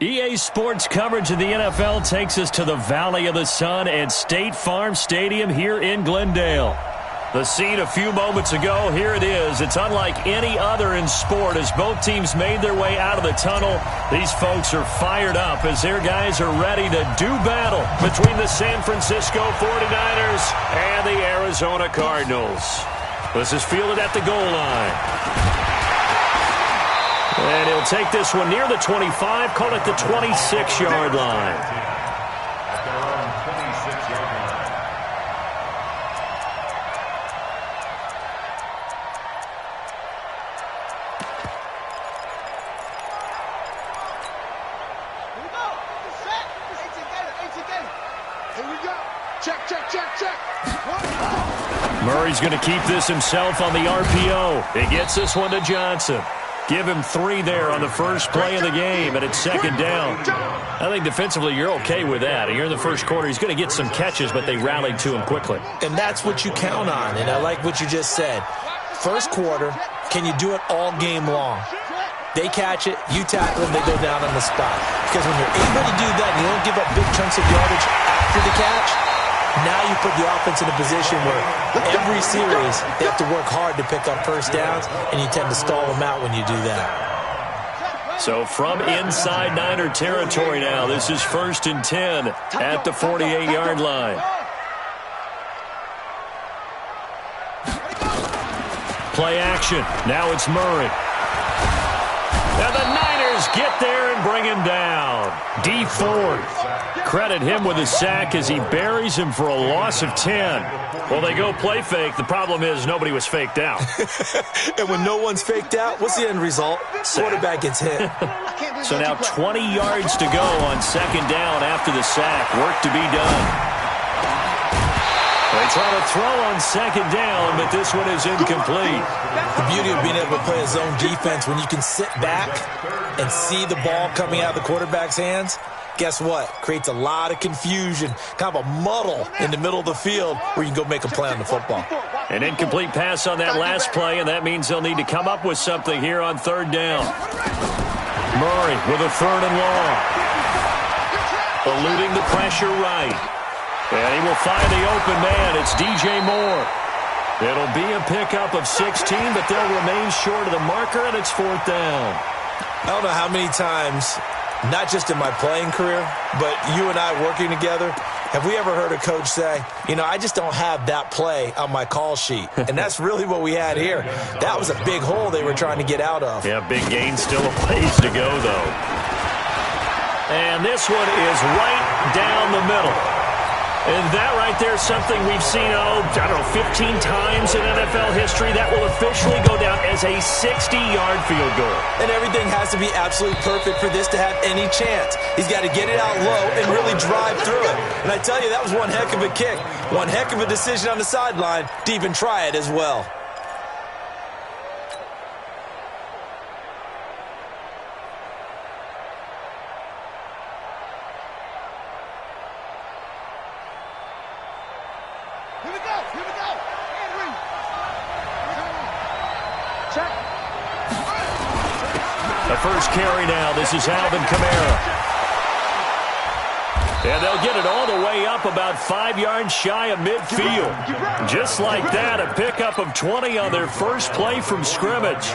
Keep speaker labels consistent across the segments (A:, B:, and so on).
A: EA Sports coverage of the NFL takes us to the Valley of the Sun at State Farm Stadium here in Glendale. The scene a few moments ago, here it is. It's unlike any other in sport as both teams made their way out of the tunnel. These folks are fired up as their guys are ready to do battle between the San Francisco 49ers and the Arizona Cardinals. This is fielded at the goal line. And he'll take this one near the 25, call it the 26-yard line. Murray's going to keep this himself on the RPO. He gets this one to Johnson. Give him 3 there on the first play of the game, and it's second down. I think defensively you're okay with that. You're in the first quarter. He's going to get some catches, but they rallied to him quickly.
B: And that's what you count on, and I like what you just said. First quarter, can you do it all game long? They catch it, you tackle them, they go down on the spot. Because when you're able to do that and you don't give up big chunks of yardage after the catch, now you put the offense in a position where every series they have to work hard to pick up first downs, and you tend to stall them out when you do that.
A: So from inside Niner territory now, this is 1st and 10 at the 48-yard line. Play action. Now it's Murray. Now the Niners get there and bring him down. D Ford. Credit him with a sack as he buries him for a loss of 10. Well, they go play fake. The problem is nobody was faked out.
B: And when no one's faked out, what's the end result? Quarterback gets hit.
A: So now 20 yards to go on second down after the sack. Work to be done. They try to throw on second down, but this one is incomplete.
B: The beauty of being able to play a zone defense when you can sit back and see the ball coming out of the quarterback's hands, guess what? Creates a lot of confusion, kind of a muddle in the middle of the field where you can go make a play on the football.
A: An incomplete pass on that last play, and that means they'll need to come up with something here on third down. Murray with a 3rd and long. Eluding the pressure right. And he will find the open man. It's DJ Moore. It'll be a pickup of 16, but they'll remain short of the marker, and it's 4th down.
B: I don't know how many times, not just in my playing career, but you and I working together, have we ever heard a coach say, you know, I just don't have that play on my call sheet. And that's really what we had here. That was a big hole they were trying to get out of.
A: Yeah, big gain, still a ways to go, though. And this one is right down the middle. And that right there is something we've seen, I don't know, 15 times in NFL history. That will officially go down as a 60-yard field goal.
B: And everything has to be absolutely perfect for this to have any chance. He's got to get it out low and really drive through it. And I tell you, that was one heck of a kick. One heck of a decision on the sideline to even try it as well.
A: The first carry now. This is Alvin Kamara. And they'll get it all the way up about 5 yards shy of midfield. Just like that, a pickup of 20 on their first play from scrimmage.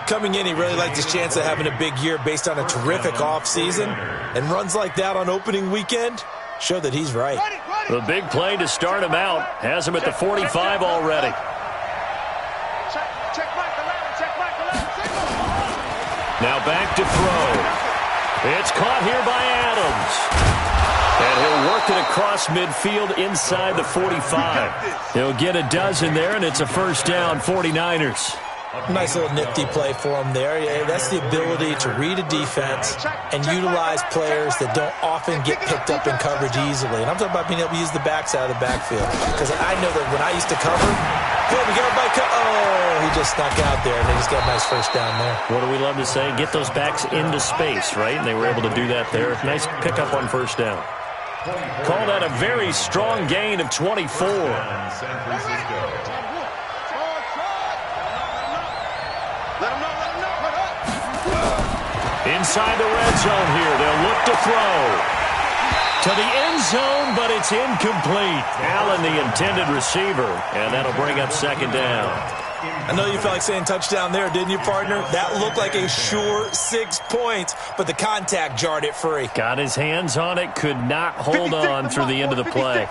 B: Coming in, he really liked his chance of having a big year based on a terrific offseason. And runs like that on opening weekend show that he's right.
A: The big play to start him out has him at the 45 already. Now back to throw. It's caught here by Adams. And he'll work it across midfield inside the 45. He'll get a dozen there, and it's a first down, 49ers.
B: Nice little nifty play for him there. Yeah, that's the ability to read a defense and utilize players that don't often get picked up in coverage easily. And I'm talking about being able to use the backs out of the backfield. Because I know that when I used to cover, we get everybody he just snuck out there, and they just got a nice first down there.
A: What do we love to say? Get those backs into space, right? And they were able to do that there. Nice pickup on first down. Call that a very strong gain of 24. inside the red zone here. They'll look to throw to the end zone, but it's incomplete. Allen, the intended receiver, and that'll bring up second down.
B: I know you felt like saying touchdown there, didn't you, partner? That looked like a sure 6 points, but the contact jarred it free.
A: Got his hands on it, could not hold on through the end of the play.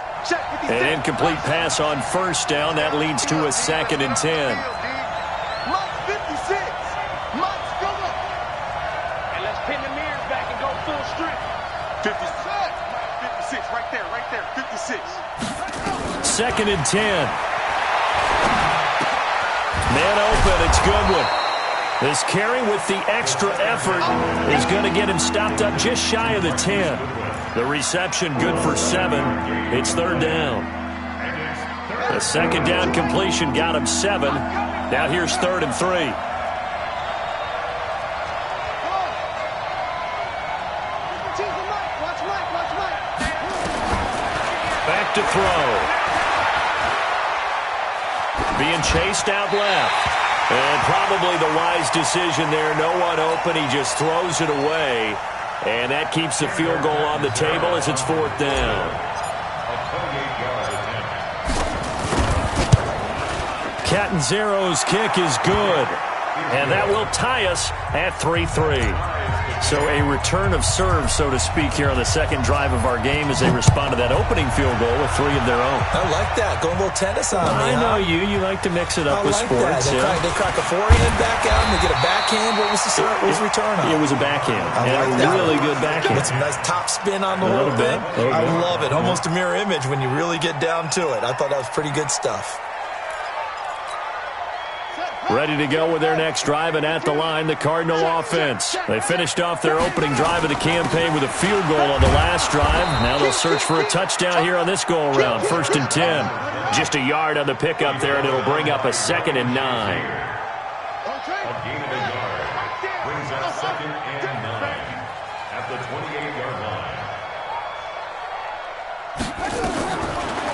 A: An incomplete pass on first down. That leads to a 2nd and 10. Second and 10. Man open, it's Goodwin. This carry with the extra effort is going to get him stopped up just shy of the 10. The reception good for 7. It's 3rd down. The 2nd down completion got him 7. Now here's 3rd and 3. Back to throw. Being chased out left. And probably the wise decision there. No one open. He just throws it away. And that keeps the field goal on the table as it's 4th down. Catanzaro's kick is good. And that will tie us at 3-3. So a return of serve, so to speak, here on the second drive of our game as they respond to that opening field goal with 3 of their own.
B: I like that. Going a little tennis on me.
A: I know you. You like to mix it up with sports.
B: They crack a forehand back out and they get a backhand. What was the serve? What was the return on?
A: It was a backhand.
B: Like
A: a really good backhand.
B: With some nice top spin on the whole thing. I love it. Almost a mirror image when you really get down to it. I thought that was pretty good stuff.
A: Ready to go with their next drive, and at the line, the Cardinal offense. They finished off their opening drive of the campaign with a field goal on the last drive. Now they'll search for a touchdown here on this go-around. 1st and 10. Just a yard on the pickup there, and it'll bring up a 2nd and 9.
C: Brings up 2nd and 9 at the 28-yard line.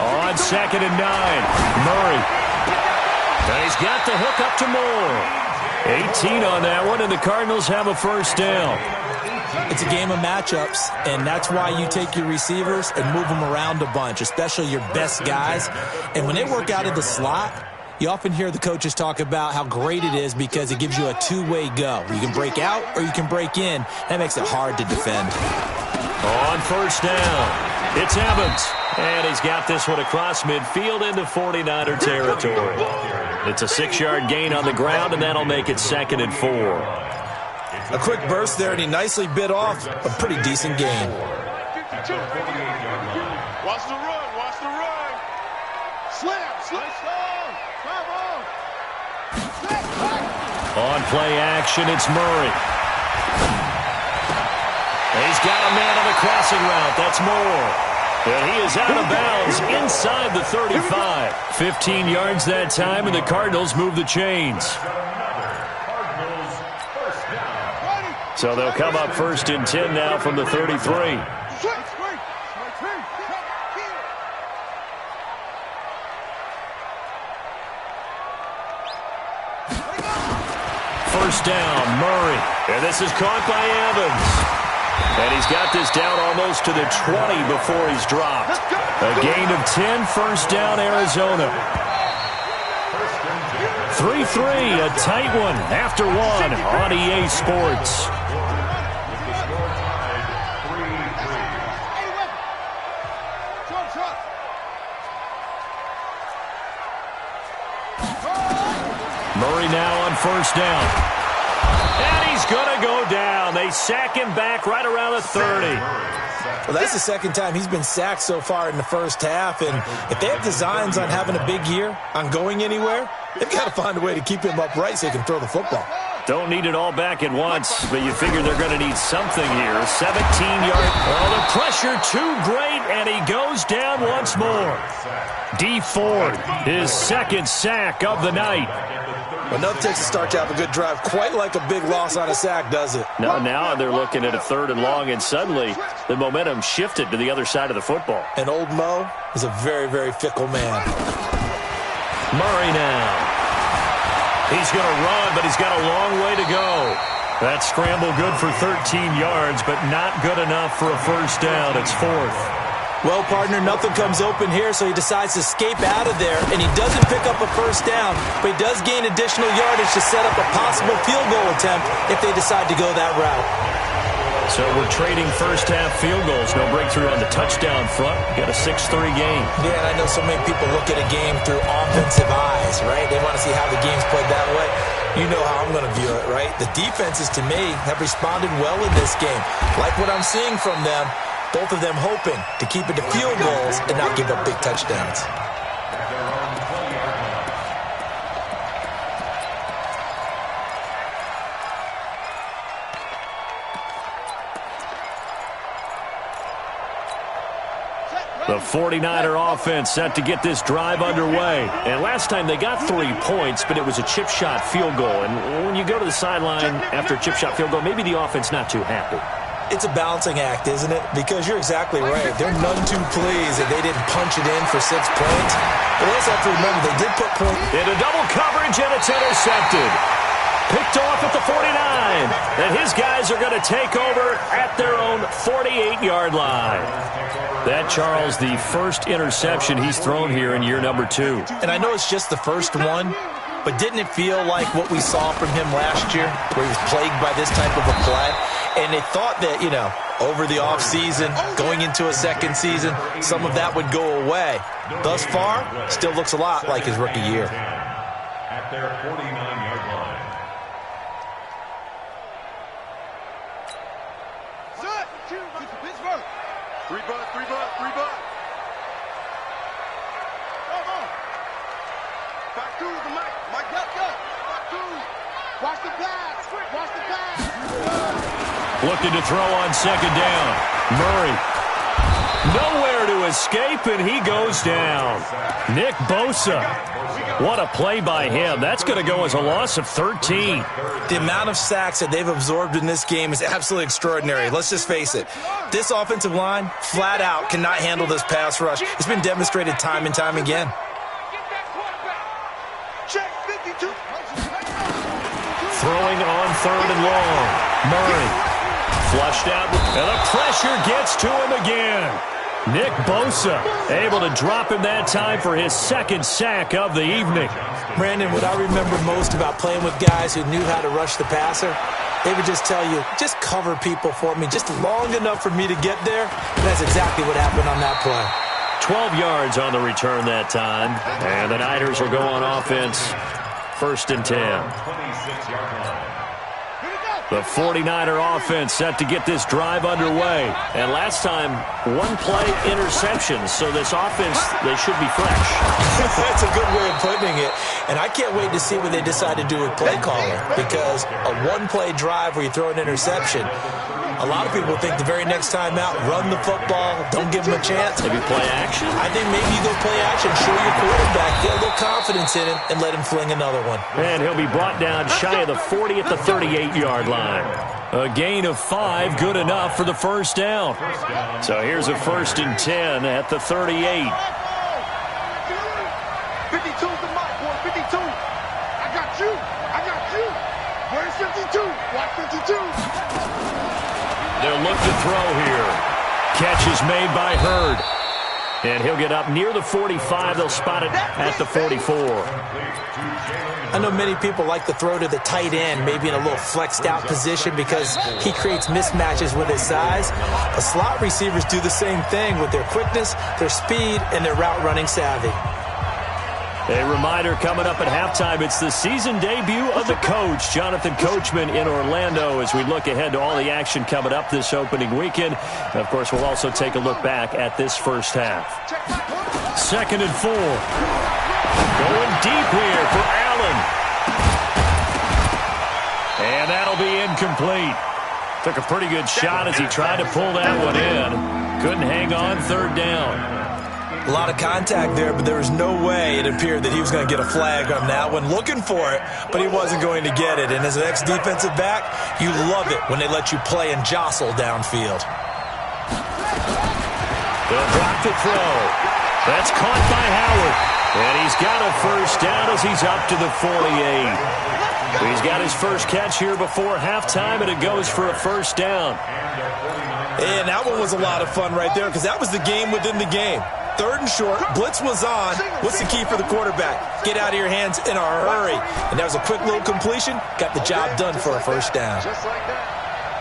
A: On 2nd and 9, Murray. And he's got the hook up to Moore. 18 on that one, and the Cardinals have a 1st down.
B: It's a game of matchups, and that's why you take your receivers and move them around a bunch, especially your best guys. And when they work out of the slot, you often hear the coaches talk about how great it is because it gives you a two-way go. You can break out or you can break in. That makes it hard to defend.
A: On 1st down, it's Evans. And he's got this one across midfield into 49er territory. It's a 6-yard gain on the ground, and that'll make it 2nd and 4.
B: A quick burst there, and he nicely bit off a pretty decent gain.
C: Watch the run, watch the run. Slam.
A: On play action, it's Murray. He's got a man on the crossing route. That's Moore. And he is out of bounds inside the 35. 15 yards that time, and the Cardinals move the chains. So they'll come up 1st and 10 now from the 33. First down, Murray. And this is caught by Evans. And he's got this down almost to the 20 before he's dropped. A gain of 10, 1st down, Arizona. 3-3, a tight one after 1 on EA Sports. Murray now on 1st down. And he's going to go down. They sack him back right around the 30.
B: Well, that's the 2nd time he's been sacked so far in the first half. And if they have designs on having a big year, on going anywhere, they've got to find a way to keep him upright so he can throw the football.
A: Don't need it all back at once, but you figure they're going to need something here. 17-yard. Oh, the pressure too great, and he goes down once more. D. Ford, his 2nd sack of the night.
B: Enough takes to start to have a good drive, quite like a big loss on a sack, does it?
A: Now they're looking at a 3rd and long, and suddenly the momentum shifted to the other side of the football.
B: And old Mo is a very, very fickle man.
A: Murray now. He's going to run, but he's got a long way to go. That scramble good for 13 yards, but not good enough for a first down. It's fourth.
B: Well, partner, nothing comes open here, so he decides to escape out of there, and he doesn't pick up a first down, but he does gain additional yardage to set up a possible field goal attempt if they decide to go that route.
A: So we're trading first-half field goals. No breakthrough on the touchdown front. Got a 6-3 game.
B: Yeah, and I know so many people look at a game through offensive eyes, right? They want to see how the game's played that way. You know how I'm going to view it, right? The defenses, to me, have responded well in this game. Like what I'm seeing from them, both of them hoping to keep it to field goals and not give up big touchdowns.
A: The 49er offense set to get this drive underway. And last time they got 3 points, but it was a chip shot field goal. And when you go to the sideline after a chip shot field goal, maybe the offense not too happy.
B: It's a balancing act, isn't it? Because you're exactly right. They're none too pleased that they didn't punch it in for 6 points. But also have to remember, they did put points.
A: Into double coverage, and it's intercepted. Picked off at the 49. And his guys are going to take over at their own 48-yard line. That, Charles, the first interception he's thrown here in year number 2.
B: And I know it's just the first one, but didn't it feel like what we saw from him last year, where he was plagued by this type of a play? And they thought that, you know, over the offseason, going into a second season, some of that would go away. Thus far, still looks a lot like his rookie year.
C: At their 49-yard line.
D: Three butt. Back to the Mike, back to. Watch the pass.
A: Looking to throw on second down. Murray. Nowhere to escape, and he goes down. Nick Bosa. What a play by him. That's going to go as a loss of 13.
B: The amount of sacks that they've absorbed in this game is absolutely extraordinary. Let's just face it. This offensive line, flat out, cannot handle this pass rush. It's been demonstrated time and time again.
A: Throwing on third and long. Murray. Flushed out, and the pressure gets to him again. Nick Bosa able to drop him that time for his second sack of the evening.
B: Brandon, what I remember most about playing with guys who knew how to rush the passer, they would just tell you, just cover people for me just long enough for me to get there. And that's exactly what happened on that play.
A: 12 yards on the return that time. And the Niners will go on offense. 1st and 10.
C: 26-yard line.
A: The 49er offense set to get this drive underway. And last time, 1-play interception. So this offense, they should be fresh.
B: That's a good way of putting it. And I can't wait to see what they decide to do with play calling. Because a 1-play drive where you throw an interception, a lot of people think the very next time out, run the football, don't give them a chance.
A: Maybe play action?
B: I think maybe you go play action, show your quarterback, get a little confidence in him, and let him fling another one.
A: And he'll be brought down shy of the 40 at the 38-yard line. A gain of 5, good enough for the first down. So here's a 1st and 10 at the 38.
D: 52's the mark, boy. 52. I got you. Where's 52? Watch 52.
A: They'll look to throw here. Catch is made by Hurd. And he'll get up near the 45. They'll spot it at the 44.
B: I know many people like to throw to the tight end, maybe in a little flexed out position because he creates mismatches with his size. But slot receivers do the same thing with their quickness, their speed, and their route running savvy.
A: A reminder coming up at halftime, it's the season debut of the coach, Jonathan Coachman, in Orlando, as we look ahead to all the action coming up this opening weekend. And of course, we'll also take a look back at this first half. 2nd and 4. Going deep here for Allen. And that'll be incomplete. Took a pretty good shot as he tried to pull that one in. Couldn't hang on 3rd down.
B: A lot of contact there, but there was no way it appeared that he was going to get a flag on that one. Looking for it, but he wasn't going to get it. And as an ex-defensive back, you love it when they let you play and jostle downfield.
A: They'll drop the throw. That's caught by Howard. And he's got a first down as he's up to the 48. He's got his first catch here before halftime, and it goes for a first down.
B: And that one was a lot of fun right there because that was the game within the game. 3rd and short, blitz was on. What's the key for the quarterback? Get out of your hands in a hurry. And that was a quick little completion. Got the job done for a first down.
D: Just like that.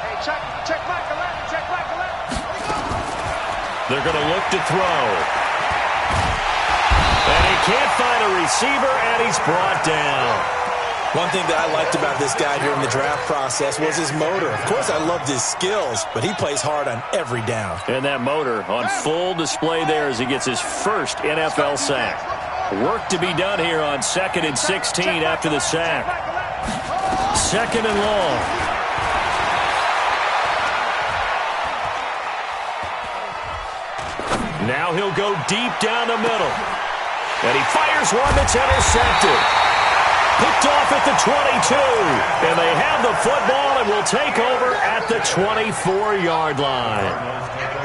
D: Hey, check Michael out. Check Michael out.
A: They're going to look to throw. And he can't find a receiver, and he's brought down.
B: One thing that I liked about this guy during the draft process was his motor. Of course, I loved his skills, but he plays hard on every down.
A: And that motor on full display there as he gets his first NFL sack. Work to be done here on 2nd and 16 after the sack. 2nd and long. Now he'll go deep down the middle. And he fires one that's intercepted. Picked off at the 22. And they have the football and will take over at the 24-yard line.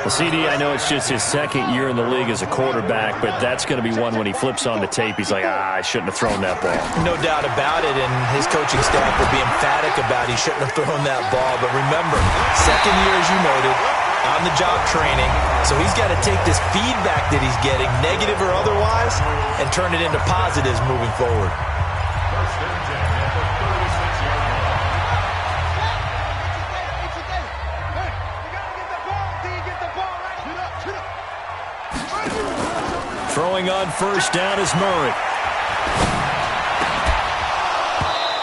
A: Well, CD, I know it's just his 2nd year in the league as a quarterback, but that's going to be one when he flips on the tape. He's like, I shouldn't have thrown that ball.
B: No doubt about it, and his coaching staff will be emphatic about he shouldn't have thrown that ball. But remember, 2nd year, as you noted, on-the-job training. So he's got to take this feedback that he's getting, negative or otherwise, and turn it into positives moving forward.
A: Throwing on first down is Murray.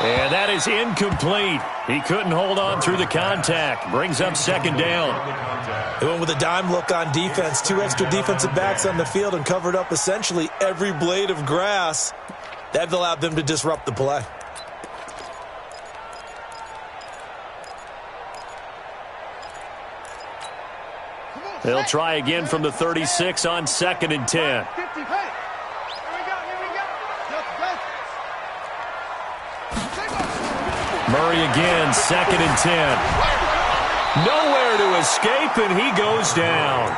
A: And that is incomplete. He couldn't hold on through the contact. Brings up 2nd down.
B: They went with a dime look on defense. 2 extra defensive backs on the field and covered up essentially every blade of grass. That allowed them to disrupt the play.
A: They'll try again from the 36 on 2nd and 10. Murray again, 2nd and 10. Nowhere to escape, and he goes down.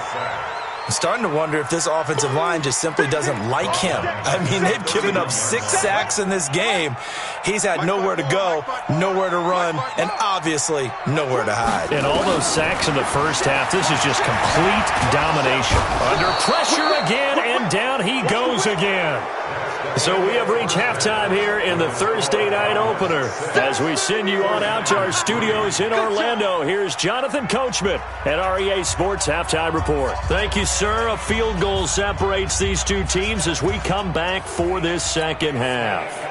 B: I'm starting to wonder if this offensive line just simply doesn't like him. I mean, they've given up 6 sacks in this game. He's had nowhere to go, nowhere to run, and obviously nowhere to hide.
A: And all those sacks in the first half, this is just complete domination. Under pressure again, and down he goes again. So we have reached halftime here in the Thursday night opener. As we send you on out to our studios in Orlando, here's Jonathan Coachman at REA Sports Halftime Report. Thank you, sir. A field goal separates these two teams as we come back for this second half.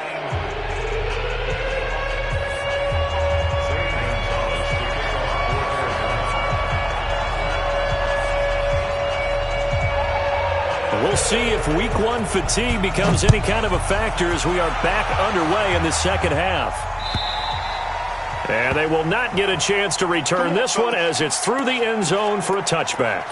A: We'll see if week 1 fatigue becomes any kind of a factor as we are back underway in the second half. And they will not get a chance to return this one as it's through the end zone for a touchback.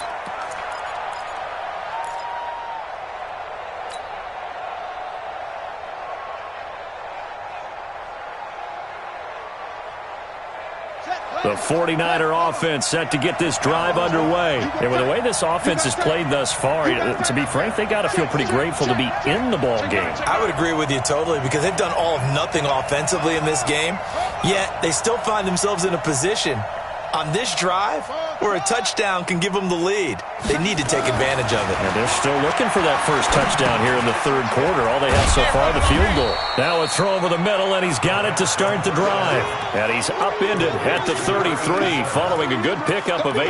A: The 49er offense set to get this drive underway. And with the way this offense has played thus far, to be frank, they got to feel pretty grateful to be in the ball game.
B: I would agree with you totally because they've done all of nothing offensively in this game, yet they still find themselves in a position on this drive where a touchdown can give them the lead. They need to take advantage of it.
A: And they're still looking for that first touchdown here in the third quarter. All they have so far, the field goal. Now a throw over the middle, and he's got it to start the drive. And he's upended at the 33, following a good pickup of 8.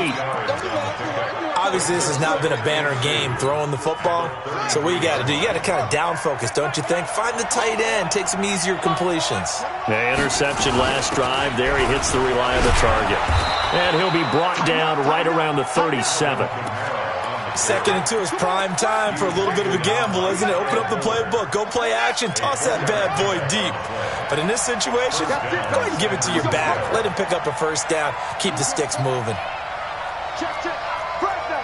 B: Obviously, this has not been a banner game throwing the football. So what you got to do, you got to kind of down focus, don't you think? Find the tight end, take some easier completions.
A: The interception last drive. There he hits the reliable target. And he'll be brought down right around the 37.
B: 2nd and 2 is prime time for a little bit of a gamble, isn't it? Open up the playbook, go play action, toss that bad boy deep. But in this situation, go ahead and give it to your back. Let him pick up a first down. Keep the sticks moving.
D: Check. Fresno.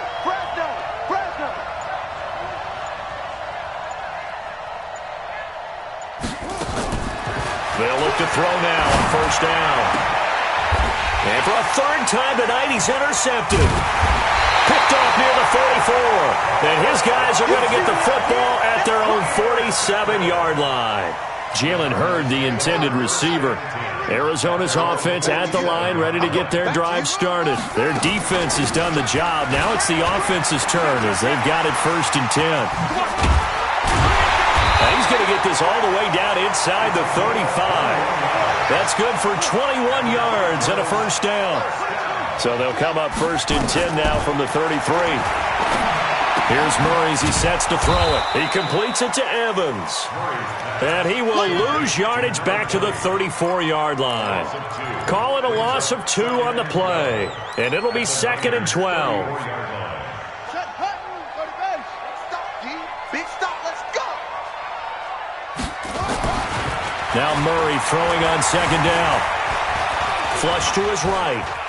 A: They'll look to throw now on first down. And for a third time tonight, he's intercepted. Picked off near the 44. And his guys are going to get the football at their own 48. 37-yard line. Jalen Hurd, the intended receiver. Arizona's offense at the line, ready to get their drive started. Their defense has done the job. Now it's the offense's turn as they've got it 1st and 10. Now he's going to get this all the way down inside the 35. That's good for 21 yards and a 1st down. So they'll come up 1st and 10 now from the 33. Here's Murray as he sets to throw it. He completes it to Evans. And he will lose yardage back to the 34-yard line. Call it a loss of 2 on the play. And it'll be 2nd and 12. Now Murray throwing on 2nd down. Flush to his right.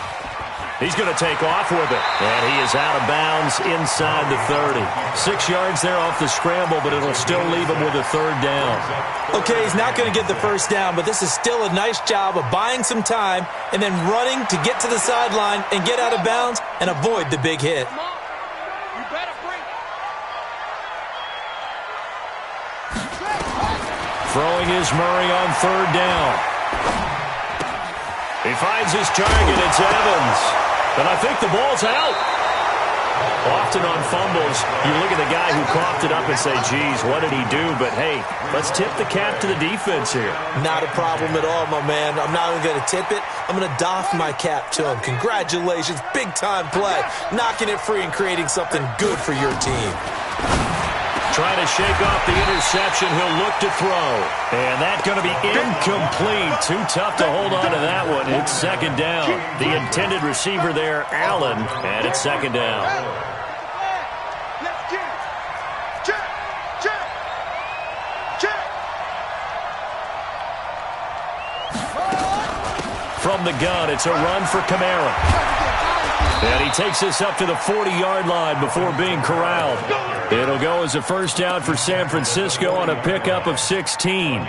A: He's going to take off with it. And he is out of bounds inside the 30. 6 yards there off the scramble, but it'll still leave him with a 3rd down.
B: Okay, he's not going to get the 1st down, but this is still a nice job of buying some time and then running to get to the sideline and get out of bounds and avoid the big hit.
A: Throwing is Murray on 3rd down. He finds his target. It's Evans. And I think the ball's out. Often on fumbles, you look at the guy who coughed it up and say, geez, what did he do? But, hey, let's tip the cap to the defense here.
B: Not a problem at all, my man. I'm not even going to tip it. I'm going to doff my cap to him. Congratulations. Big-time play. Knocking it free and creating something good for your team.
A: Trying to shake off the interception. He'll look to throw. And that's going to be incomplete. Too tough to hold on to that one. It's 2nd down. The intended receiver there, Allen. And it's 2nd down.
D: Let's get it. Check. Check. Check.
A: From the gun, it's a run for Kamara. And he takes this up to the 40-yard line before being corralled. It'll go as a 1st down for San Francisco on a pickup of 16.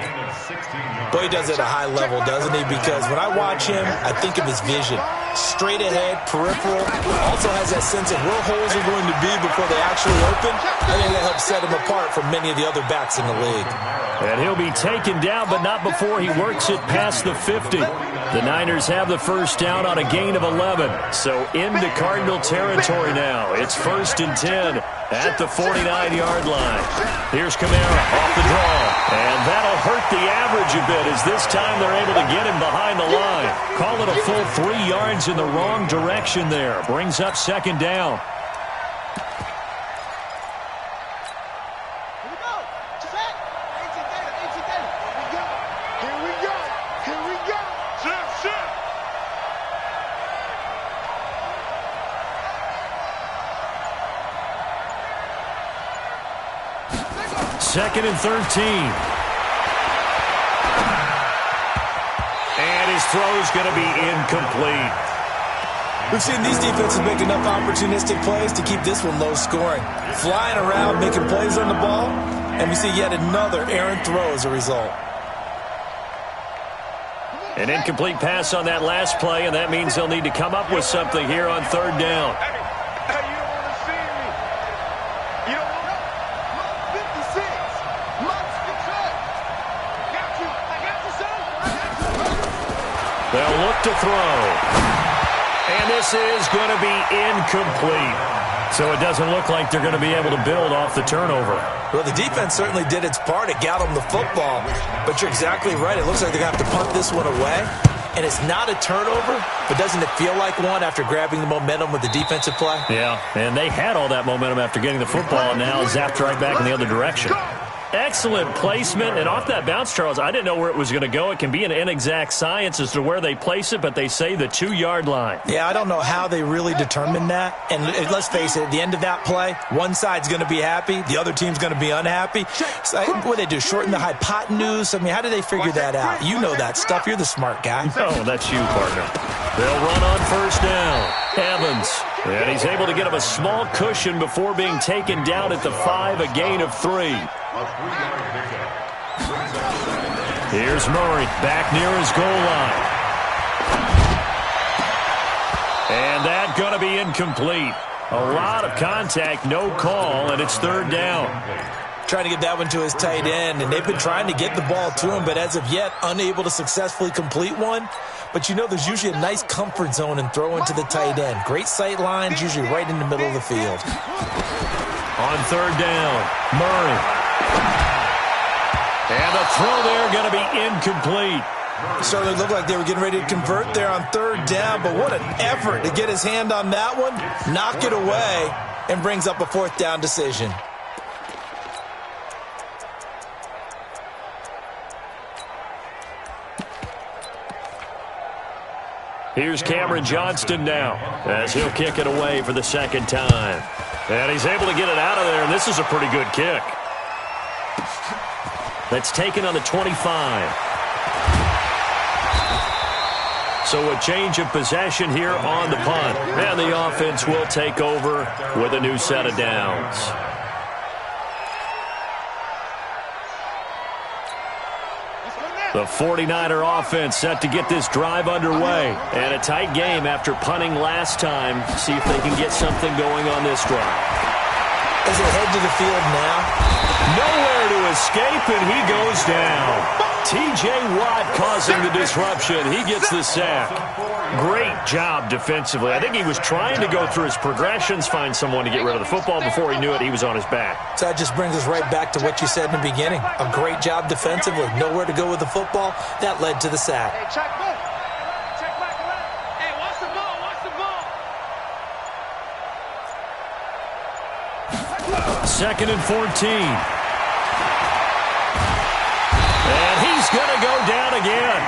B: Boy, he does it at a high level, doesn't he? Because when I watch him, I think of his vision. Straight ahead, peripheral. Also has that sense of where holes are going to be before they actually open. I think that helps set him apart from many of the other backs in the league.
A: And he'll be taken down, but not before he works it past the 50. The Niners have the 1st down on a gain of 11. So into Cardinal territory now. It's 1st and 10 at the 49-yard line. Here's Kamara off the draw. And that'll hurt the average a bit as this time they're able to get him behind the line. Call it a full 3 yards in the wrong direction there. Brings up 2nd down. Second and 13. And his throw's going to be incomplete.
B: We've seen these defenses make enough opportunistic plays to keep this one low scoring. Flying around, making plays on the ball, and we see yet another errant throw as a result.
A: An incomplete pass on that last play, and that means they'll need to come up with something here on 3rd down. They'll look to throw. And this is going to be incomplete. So it doesn't look like they're going to be able to build off the turnover.
B: Well, the defense certainly did its part. It got them the football. But you're exactly right. It looks like they're going to have to punt this one away. And it's not a turnover, but doesn't it feel like one after grabbing the momentum with the defensive play?
A: Yeah, and they had all that momentum after getting the football, and now zapped right back in the other direction. Excellent placement, and off that bounce, Charles, I didn't know where it was going to go. It can be an inexact science as to where they place it, but they say the 2-yard line.
B: Yeah, I don't know how they really determined that. And let's face it, at the end of that play, one side's going to be happy, the other team's going to be unhappy. So what they do, shorten the hypotenuse? I mean, how do they figure that out? You know that stuff. You're the smart guy.
A: No, that's you, partner. They'll run on 1st down. Evans. And he's able to get him a small cushion before being taken down at the 5, a gain of 3. Here's Murray back near his goal line. And that's going to be incomplete. A lot of contact, no call, and it's 3rd down.
B: trying to get that one to his tight end, and they've been trying to get the ball to him, but as of yet, unable to successfully complete one. But you know there's usually a nice comfort zone in throwing to the tight end. Great sight lines, usually right in the middle of the field.
A: On third down, Murray. And the throw there going to be incomplete.
B: Certainly looked like they were getting ready to convert there on third down, but what an effort to get his hand on that one, knock it away, and brings up a fourth down decision.
A: Here's Cameron Johnston now as he'll kick it away for the second time. And he's able to get it out of there, and this is a pretty good kick. That's taken on the 25. So a change of possession here on the punt. And the offense will take over with a new set of downs. The 49er offense set to get this drive underway. And a tight game after punting last time. See if they can get something going on this drive.
B: As they head to the field now.
A: Nowhere to escape, and he goes down. T.J. Watt causing the disruption. He gets the sack. Great job defensively. I think he was trying to go through his progressions, find someone to get rid of the football. Before he knew it, he was on his back.
B: So that just brings us right back to what you said in the beginning. A great job defensively. Nowhere to go with the football. That led to the sack.
D: Hey, check back. Check back. Hey, watch the ball. Watch the ball.
A: Second and 14. And he's going to go down again.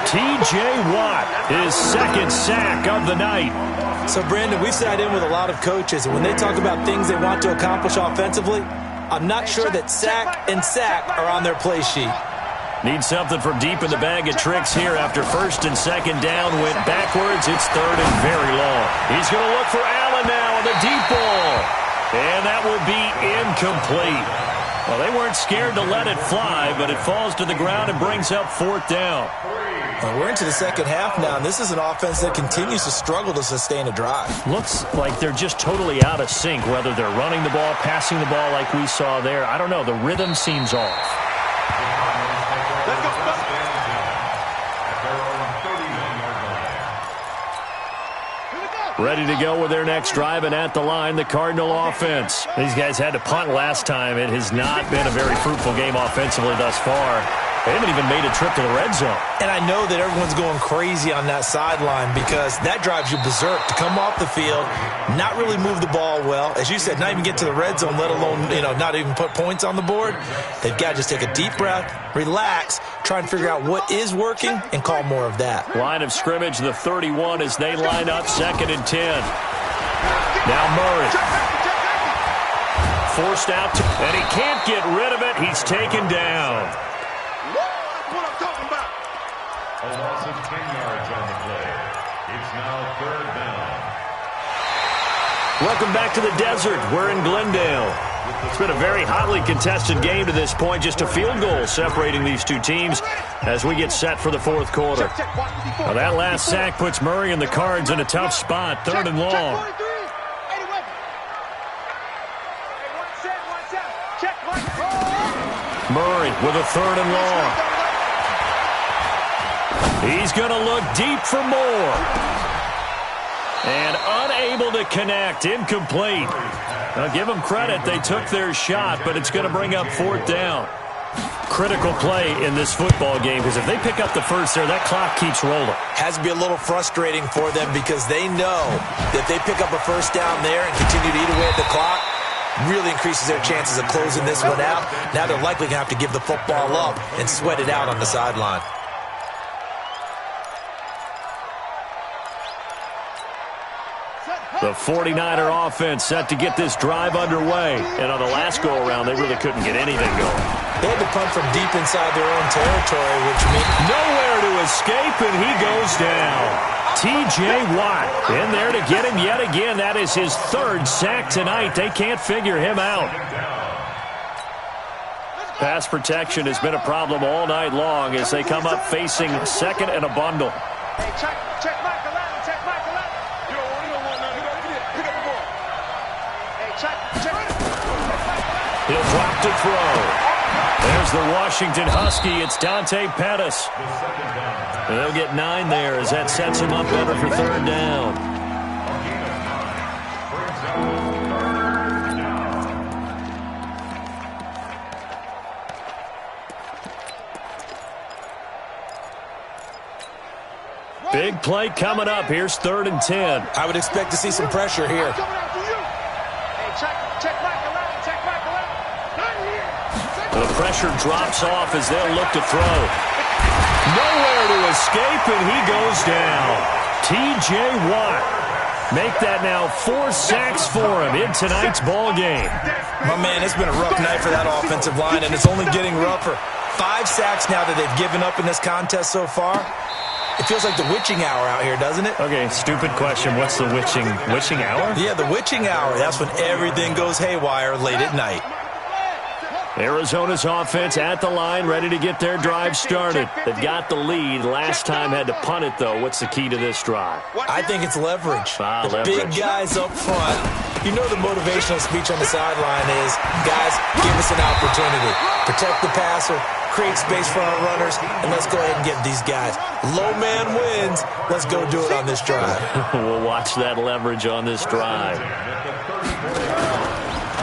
A: T.J. Watt, his second sack of the night.
B: So, Brandon, we've sat in with a lot of coaches, and when they talk about things they want to accomplish offensively, I'm not sure that sack and sack are on their play sheet.
A: Need something from deep in the bag of tricks here after first and second down went backwards. It's third and very long. He's going to look for Allen now on the deep ball. And that will be incomplete. Well, they weren't scared to let it fly, but it falls to the ground and brings up fourth down.
B: Well, we're into the second half now, and this is an offense that continues to struggle to sustain a drive.
A: Looks like they're just totally out of sync, whether they're running the ball, passing the ball like we saw there. I don't know. The rhythm seems off. Ready to go with their next drive, and at the line, the Cardinal offense. These guys had to punt last time. It has not been a very fruitful game offensively thus far. They haven't even made a trip to the red zone. And I know that everyone's going crazy on that sideline because that drives you berserk to come off the field, not really move the ball well. As you said, not even get to the red zone, let alone, not even put points on the board. They've got to just take a deep breath, relax, try and figure out what is working, and call more of that. Line of scrimmage, the 31 as they line up, second and 10. Now Murray. Forced out, and he can't get rid of it. He's taken down.
C: A loss of 10 yards on the play. It's now third down.
A: Welcome back to the desert. We're in Glendale. It's been a very hotly contested game to this point. Just a field goal separating these two teams as we get set for the fourth quarter. Now that last sack puts Murray and the Cards in a tough spot. Third and long. Murray with a third and long. He's going to look deep for more. And unable to connect. Incomplete. Now, give them credit. They took their shot, but it's going to bring up fourth down. Critical play in this football game because if they pick up the first there, that clock keeps rolling.
B: Has to be a little frustrating for them because they know that if they pick up a first down there and continue to eat away at the clock, really increases their chances of closing this one out. Now they're likely going to have to give the football up and sweat it out on the sideline.
A: The 49er offense set to get this drive underway. And on the last go-around, they really couldn't get anything going.
B: They had to punt from deep inside their own territory, which means
A: nowhere to escape, and he goes down. T.J. Watt in there to get him yet again. That is his third sack tonight. They can't figure him out. Pass protection has been a problem all night long as they come up facing second and a bundle.
D: Hey, check Michael Allen. Check Michael Allen. You don't want none. Pick up the ball. Hey, check.
A: He'll drop to throw. There's the Washington Husky. It's Dante Pettis. They'll get 9 there as that sets him up better for third down. Big play coming up. Here's 3rd and 10.
B: I would expect to see some pressure here.
A: The pressure drops off as they'll look to throw. Nowhere to escape, and he goes down. T.J. Watt. Make that now 4 sacks for him in tonight's ball game.
B: My man, it's been a rough night for that offensive line, and it's only getting rougher. 5 sacks now that they've given up in this contest so far. It feels like the witching hour out here, doesn't it?
A: Okay, stupid question. What's the witching hour?
B: Yeah, the witching hour. That's when everything goes haywire late at night.
A: Arizona's offense at the line, ready to get their drive started. They've got the lead. Last time had to punt it, though. What's the key to this drive?
B: I think it's leverage.
A: Leverage.
B: Big guys up front. You know the motivational speech on the sideline is, guys, give us an opportunity. Protect the passer, create space for our runners, and let's go ahead and get these guys. Low man wins. Let's go do it on this drive.
A: We'll watch that leverage on this drive.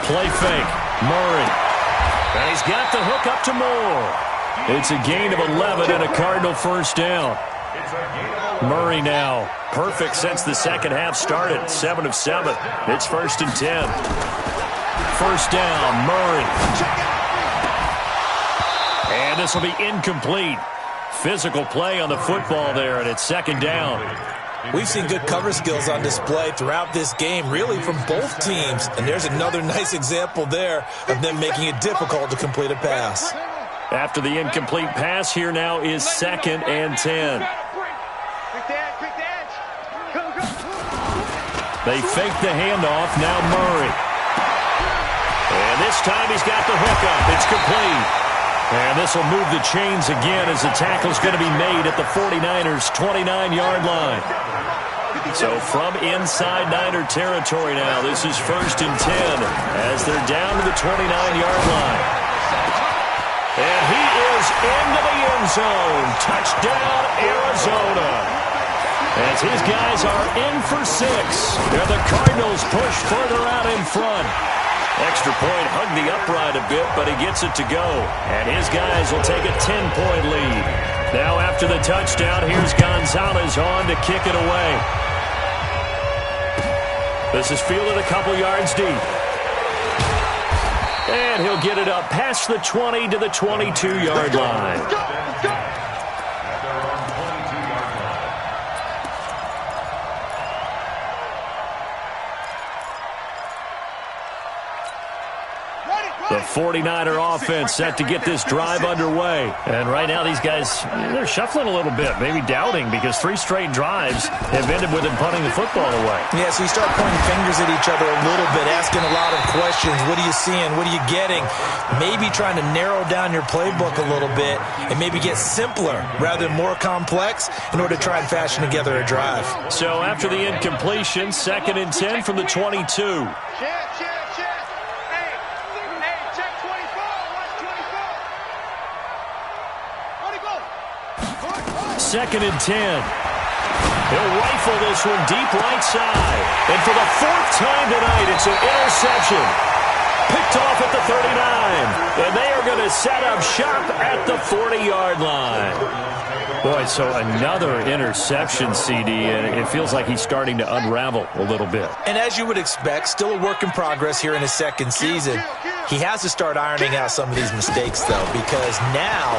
A: Play fake. Murray. And he's got the hook up to Moore. It's a gain of 11 and a Cardinal first down. Murray now perfect since the second half started. 7 of 7. It's 1st and 10. First down, Murray. And this will be incomplete. Physical play on the football there, and it's 2nd down.
B: We've seen good cover skills on display throughout this game, really from both teams. And there's another nice example there of them making it difficult to complete a pass.
A: After the incomplete pass, here now is 2nd and 10. They fake the handoff, now Murray. And this time he's got the hook up. It's complete. And this will move the chains again as the tackle's going to be made at the 49ers' 29-yard line. So from inside Niner territory now, this is 1st and 10 as they're down to the 29-yard line. And he is into the end zone. Touchdown, Arizona. As his guys are in for 6. And the Cardinals push further out in front. Extra point hugged the upright a bit, but he gets it to go. And his guys will take a 10-point lead. Now after the touchdown, here's Gonzalez on to kick it away. This is fielded a couple yards deep. And he'll get it up past the 20 to the 22-yard line. The 49er offense set to get this drive underway. And right now these guys, they're shuffling a little bit, maybe doubting, because 3 straight drives have ended with them punting the football away.
B: Yeah, so you start pointing fingers at each other a little bit, asking a lot of questions. What are you seeing? What are you getting? Maybe trying to narrow down your playbook a little bit and maybe get simpler rather than more complex in order to try and fashion together a drive.
A: So after the incompletion, 2nd and 10 from the 22. 2nd and 10. He'll rifle this one deep right side. And for the 4th time tonight, it's an interception. Picked off at the 39. And they are going to set up shop at the 40-yard line. Boy, so another interception, CD, and it feels like he's starting to unravel a little bit.
B: And as you would expect, still a work in progress here in his 2nd season. He has to start ironing out some of these mistakes, though, because now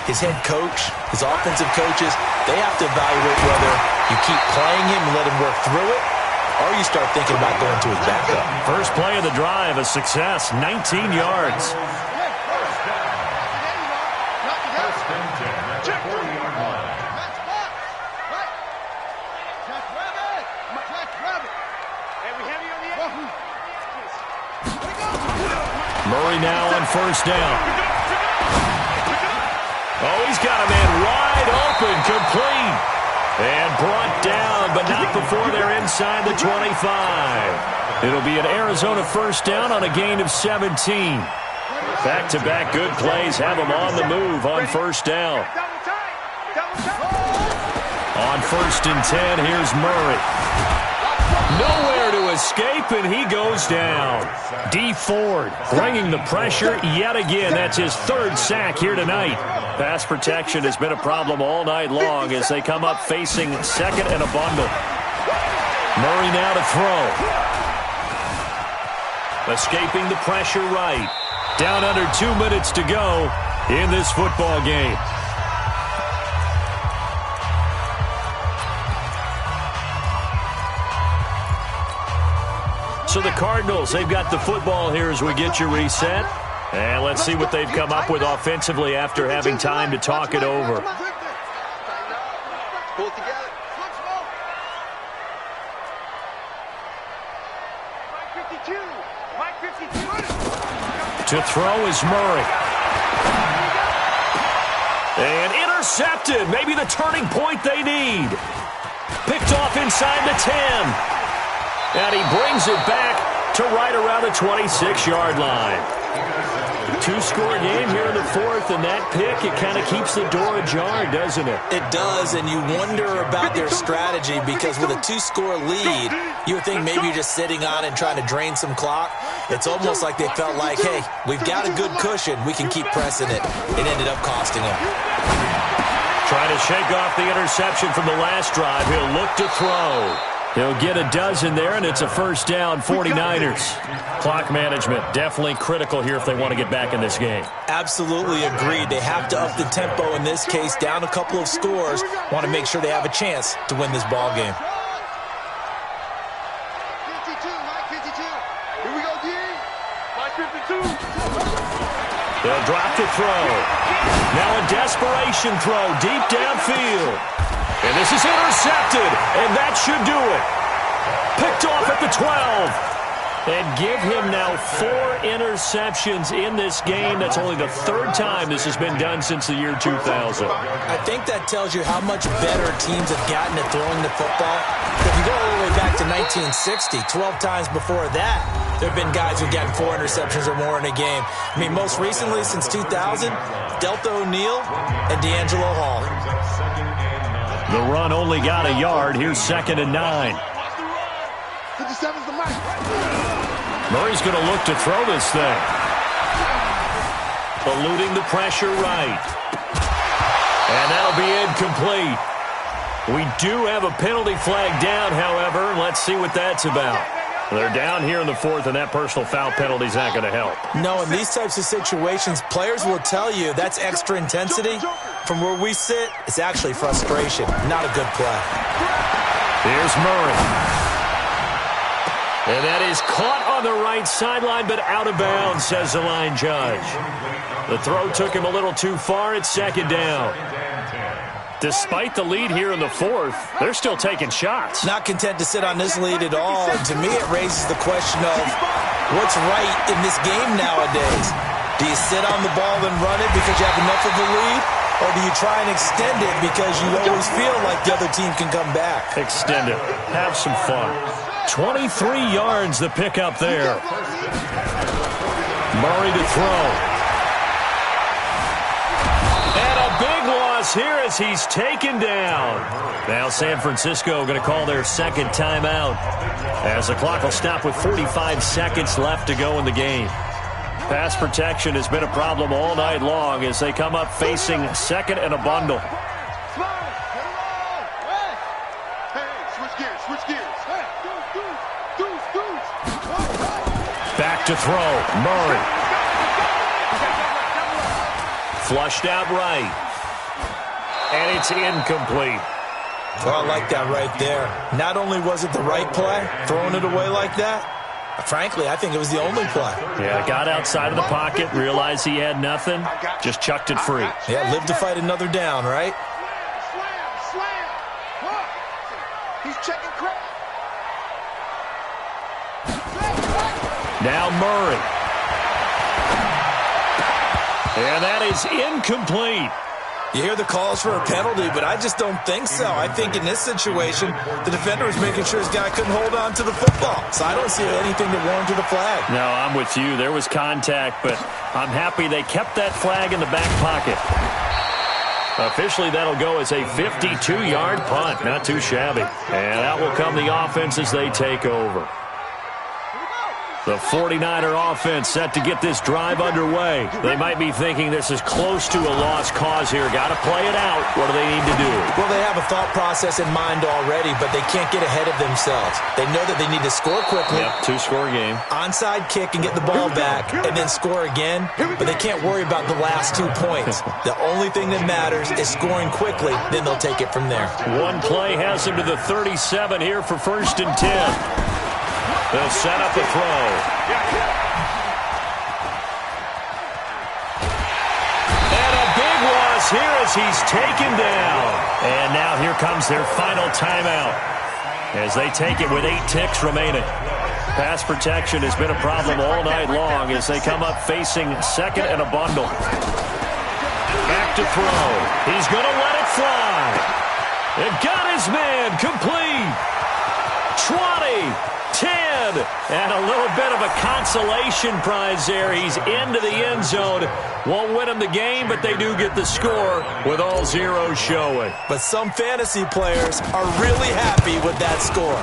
B: his head coach, his offensive coaches, they have to evaluate whether you keep playing him and let him work through it, or you start thinking about going to his backup.
A: First play of the drive, a success, 19 yards. Murray now on 1st down. Oh, he's got a man wide open, complete. And brought down, but not before they're inside the 25. It'll be an Arizona 1st down on a gain of 17. Back-to-back good plays have him on the move on first down. On 1st and 10, here's Murray. Nowhere to escape, and he goes down. D. Ford bringing the pressure yet again. That's his 3rd sack here tonight. Pass protection has been a problem all night long as they come up facing 2nd and a bundle. Murray now to throw. Escaping the pressure right. Down under 2 minutes to go in this football game. So the Cardinals, they've got the football here as we get you reset. And let's see what they've come up with offensively after having time to talk it over. To throw is Murray. And intercepted. Maybe the turning point they need. Picked off inside the 10. And he brings it back to right around the 26-yard line. 2-score game here in the 4th, and that pick, it kind of keeps the door ajar, doesn't it?
B: It does, and you wonder about their strategy because with a 2-score lead, you would think maybe you're just sitting on it and trying to drain some clock. It's almost like they felt like, hey, we've got a good cushion. We can keep pressing it. It ended up costing them.
A: Trying to shake off the interception from the last drive. He'll look to throw. He'll get a dozen there, and it's a first down, 49ers. Clock management, definitely critical here if they want to get back in this game.
B: Absolutely agreed. They have to up the tempo in this case, down a couple of scores. Want to make sure they have a chance to win this ball game.
D: 52, Mike 52. Here we go, D. Mike 52.
A: They'll drop to throw. Now a desperation throw deep downfield. And this is intercepted, and that should do it. Picked off at the 12. And give him now 4 interceptions in this game. That's only the 3rd time this has been done since the year 2000.
B: I think that tells you how much better teams have gotten at throwing the football. If you go all the way back to 1960, 12 times before that, there have been guys who've gotten 4 interceptions or more in a game. I mean, most recently, since 2000, Delta O'Neal and D'Angelo Hall.
A: The run only got a yard. Here's 2nd and 9.
D: 57's the mic.
A: Murray's going to look to throw this thing. Eluding the pressure right. And that'll be incomplete. We do have a penalty flag down, however. Let's see what that's about. They're down here in the 4th, and that personal foul penalty is not going to help.
B: No, in these types of situations, players will tell you that's extra intensity. From where we sit, it's actually frustration, not a good play.
A: Here's Murray. And that is caught on the right sideline, but out of bounds, says the line judge. The throw took him a little too far. It's 2nd down. Despite the lead here in the 4th, they're still taking shots.
B: Not content to sit on this lead at all. And to me, it raises the question of what's right in this game nowadays. Do you sit on the ball and run it because you have enough of a lead? Or do you try and extend it because you always feel like the other team can come back?
A: Extend it. Have some fun. 23 yards the pick up there. Murray to throw. And a big loss here as he's taken down. Now San Francisco going to call their 2nd timeout as the clock will stop with 45 seconds left to go in the game. Pass protection has been a problem all night long as they come up facing 2nd and a bundle. Back to throw. Murray. Flushed out right. And it's incomplete.
B: Well, I like that right there. Not only was it the right play, throwing it away like that, frankly, I think it was the only play.
A: Yeah, got outside of the pocket, realized he had nothing, just chucked it free.
B: Yeah, live to fight another down, right?
D: Slam. He's checking crap.
A: Now Murray. And that is incomplete.
B: You hear the calls for a penalty, but I just don't think so. I think in this situation, the defender was making sure his guy couldn't hold on to the football. So I don't see anything to warrant to the flag.
A: No, I'm with you. There was contact, but I'm happy they kept that flag in the back pocket. Officially, that'll go as a 52-yard punt. Not too shabby. And out will come the offense as they take over. The 49er offense set to get this drive underway. They might be thinking this is close to a lost cause here. Got to play it out. What do they need to do?
B: Well, they have a thought process in mind already, but they can't get ahead of themselves. They know that they need to score quickly.
A: Yep, two-score game.
B: Onside kick and get the ball back and then score again, but they can't worry about the last 2 points. The only thing that matters is scoring quickly, then they'll take it from there.
A: One play has them to the 37 here for 1st and 10. They'll set up a throw. And a big loss here as he's taken down. And now here comes their final timeout as they take it with 8 ticks remaining. Pass protection has been a problem all night long as they come up facing 2nd and a bundle. Back to throw. He's going to let it fly. It got his man complete. 20. 10, and a little bit of a consolation prize there. He's into the end zone. Won't win him the game, but they do get the score with all zeros showing.
B: But some fantasy players are really happy with that score.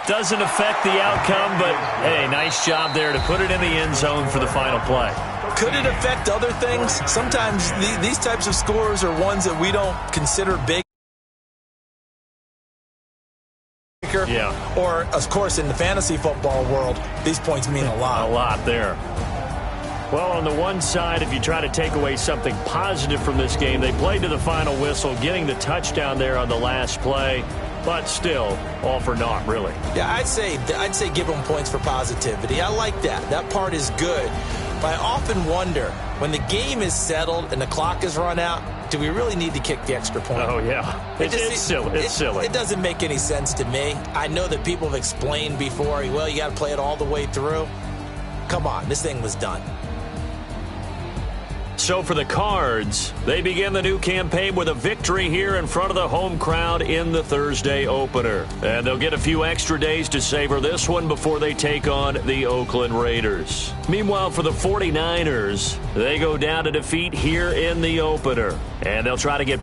A: Doesn't affect the outcome, but, hey, nice job there to put it in the end zone for the final play.
B: Could it affect other things? Sometimes these types of scores are ones that we don't consider big.
A: Yeah.
B: Or, of course, in the fantasy football world, these points mean a lot.
A: A lot there. Well, on the one side, if you try to take away something positive from this game, they played to the final whistle, getting the touchdown there on the last play, but still, all for naught, really.
B: Yeah, I'd say give them points for positivity. I like that. That part is good. But I often wonder, when the game is settled and the clock is run out, do we really need to kick the extra point?
A: Oh, yeah. It's silly. It's silly.
B: It doesn't make any sense to me. I know that people have explained before, well, you got to play it all the way through. Come on, this thing was done.
A: So for the Cards, they begin the new campaign with a victory here in front of the home crowd in the Thursday opener. And they'll get a few extra days to savor this one before they take on the Oakland Raiders. Meanwhile, for the 49ers, they go down to defeat here in the opener. And they'll try to get